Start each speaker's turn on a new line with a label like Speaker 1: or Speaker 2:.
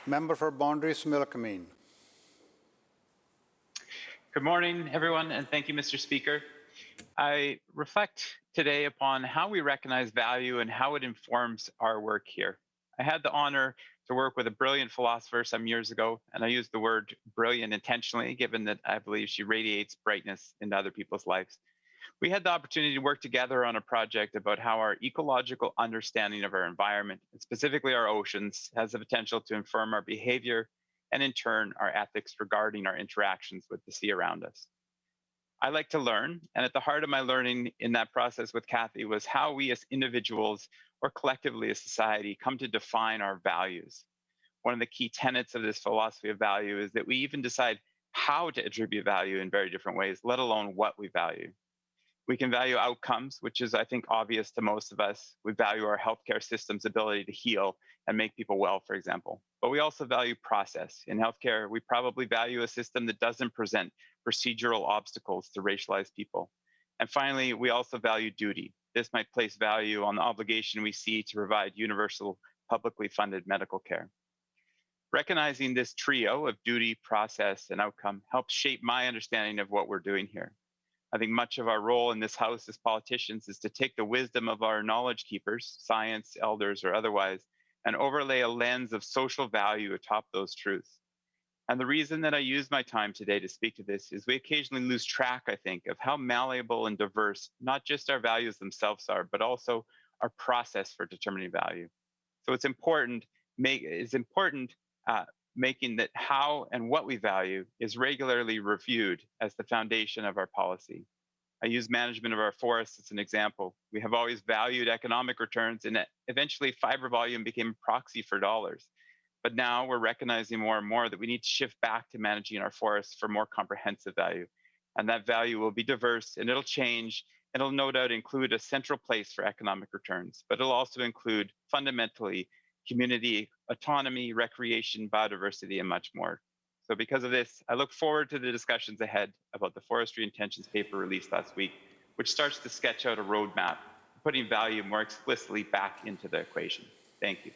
Speaker 1: Member for Boundaries, Milkameen.
Speaker 2: Good morning, everyone, and thank you, Mr. Speaker. I reflect today upon how we recognize value and how it informs our work here. I had the honor to work with a brilliant philosopher some years ago, and I use the word brilliant intentionally, given that I believe she radiates brightness into other people's lives. We had the opportunity to work together on a project about how our ecological understanding of our environment, and specifically our oceans, has the potential to inform our behavior and, in turn, our ethics regarding our interactions with the sea around us. I like to learn, and at the heart of my learning in that process with Kathy was how we as individuals or collectively as society come to define our values. One of the key tenets of this philosophy of value is that we even decide how to attribute value in very different ways, let alone what we value. We can value outcomes, which is, I think, obvious to most of us. We value our healthcare system's ability to heal and make people well, for example. But we also value process. In healthcare, we probably value a system that doesn't present procedural obstacles to racialized people. And finally, we also value duty. This might place value on the obligation we see to provide universal, publicly funded medical care. Recognizing this trio of duty, process, and outcome helps shape my understanding of what we're doing here. I think much of our role in this House as politicians is to take the wisdom of our knowledge keepers, science, elders, or otherwise, and overlay a lens of social value atop those truths. And the reason that I use my time today to speak to this is we occasionally lose track, I think, of how malleable and diverse not just our values themselves are, but also our process for determining value. So it's important, making that how and what we value is regularly reviewed as the foundation of our policy. I use management of our forests as an example. We have always valued economic returns, and eventually fiber volume became a proxy for dollars. But now we're recognizing more and more that we need to shift back to managing our forests for more comprehensive value. And that value will be diverse and it'll change. And it'll no doubt include a central place for economic returns, but it'll also include fundamentally community autonomy, recreation, biodiversity, and much more. So because of this, I look forward to the discussions ahead about the forestry intentions paper released last week, which starts to sketch out a roadmap, putting value more explicitly back into the equation. Thank you.